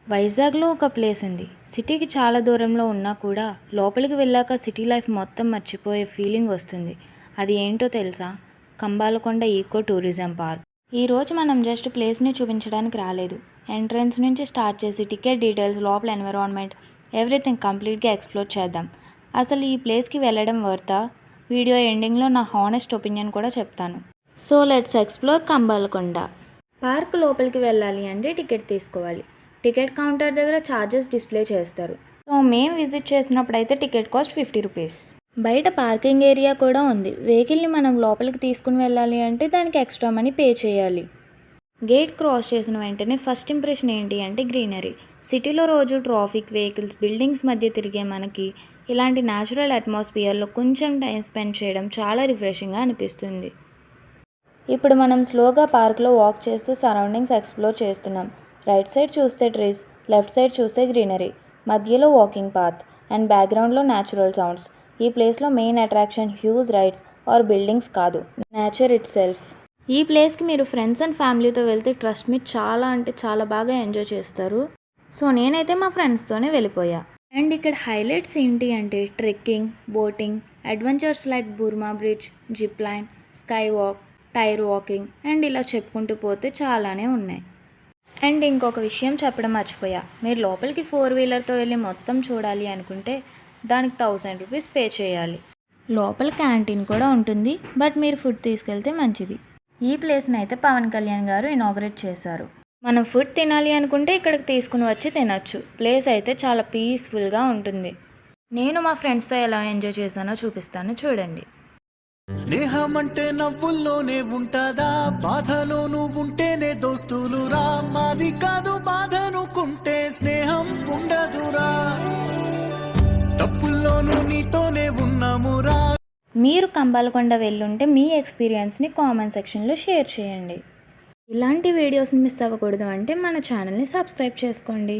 వైజాగ్లో ఒక ప్లేస్ ఉంది. సిటీకి చాలా దూరంలో ఉన్నా కూడా లోపలికి వెళ్ళాక సిటీ లైఫ్ మొత్తం మర్చిపోయే ఫీలింగ్ వస్తుంది. అది ఏంటో తెలుసా? Kambalakonda eco tourism park. ఈరోజు మనం జస్ట్ ప్లేస్ని చూపించడానికి రాలేదు. ఎంట్రన్స్ నుంచి స్టార్ట్ చేసి టికెట్ డీటెయిల్స్, లోపల ఎన్విరాన్మెంట్, ఎవ్రీథింగ్ కంప్లీట్గా ఎక్స్ప్లోర్ చేద్దాం. అసలు ఈ ప్లేస్కి వెళ్ళడం వర్తా? వీడియో ఎండింగ్లో నా హానెస్ట్ ఒపీనియన్ కూడా చెప్తాను. So let's explore Kambalakonda. Park లోపలికి వెళ్ళాలి అంటే టికెట్ తీసుకోవాలి. టికెట్ కౌంటర్ దగ్గర ఛార్జెస్ డిస్ప్లే చేస్తారు. సో మేము విజిట్ చేసినప్పుడు అయితే టికెట్ కాస్ట్ 50 రూపీస్. బయట పార్కింగ్ ఏరియా కూడా ఉంది. వెహికల్ని మనం లోపలికి తీసుకుని వెళ్ళాలి అంటే దానికి ఎక్స్ట్రా మనీ పే చేయాలి. గేట్ క్రాస్ చేసిన వెంటనే ఫస్ట్ ఇంప్రెషన్ ఏంటి అంటే గ్రీనరీ. సిటీలో రోజు ట్రాఫిక్, వెహికల్స్, బిల్డింగ్స్ మధ్య తిరిగే మనకి ఇలాంటి న్యాచురల్ అట్మాస్ఫియర్లో కొంచెం టైం స్పెండ్ చేయడం చాలా రిఫ్రెషింగ్గా అనిపిస్తుంది. ఇప్పుడు మనం స్లోగా పార్క్లో వాక్ చేస్తూ సరౌండింగ్స్ ఎక్స్ప్లోర్ చేస్తున్నాం. రైట్ సైడ్ చూస్తే ట్రీస్, లెఫ్ట్ సైడ్ చూస్తే గ్రీనరీ, మధ్యలో వాకింగ్ పాత్ అండ్ బ్యాక్గ్రౌండ్లో న్యాచురల్ సౌండ్స్. ఈ ప్లేస్లో main attraction huge rides or buildings కాదు, నేచర్ ఇట్ సెల్ఫ్. ఈ ప్లేస్కి మీరు ఫ్రెండ్స్ అండ్ ఫ్యామిలీతో వెళ్తే ట్రస్ట్ మీ చాలా అంటే చాలా బాగా ఎంజాయ్ చేస్తారు. సో నేనైతే మా ఫ్రెండ్స్తోనే వెళ్ళిపోయా. అండ్ ఇక్కడ హైలైట్స్ ఏంటి అంటే trekking, boating, adventures like Burma bridge, zip line, sky walk, tyre walking and ఇలా చెప్పుకుంటూ పోతే చాలానే ఉన్నాయి. అండ్ ఇంకొక విషయం చెప్పడం మర్చిపోయా, మీరు లోపలికి 4-వీలర్తో వెళ్ళి మొత్తం చూడాలి అనుకుంటే దానికి 1000 రూపీస్ పే చేయాలి. లోపల క్యాంటీన్ కూడా ఉంటుంది, బట్ మీరు ఫుడ్ తీసుకెళ్తే మంచిది. ఈ ప్లేస్ని అయితే పవన్ కళ్యాణ్ గారు ఇనాగ్రేట్ చేశారు. మనం ఫుడ్ తినాలి అనుకుంటే ఇక్కడికి తీసుకుని వచ్చి తినొచ్చు. ప్లేస్ అయితే చాలా పీస్ఫుల్గా ఉంటుంది. నేను మా ఫ్రెండ్స్తో ఎలా ఎంజాయ్ చేశానో చూపిస్తాను, చూడండి. స్నేహం అంటే నవ్వుల్లోనే ఉంటదా, బాధలో నువ్వుంటేనే దోస్తులురా, మాది కాదు బాధనుకుంటే స్నేహం ఉండదురా, తప్పుల్లోనూ నీతోనే ఉన్నామురా. మీరు కంబాలకొండ వెళ్ళుంటే మీ ఎక్స్పీరియన్స్ని కామెంట్ సెక్షన్లో షేర్ చేయండి. ఇలాంటి వీడియోస్ని మిస్ అవ్వకూడదు అంటే మన ఛానల్ని సబ్స్క్రైబ్ చేసుకోండి.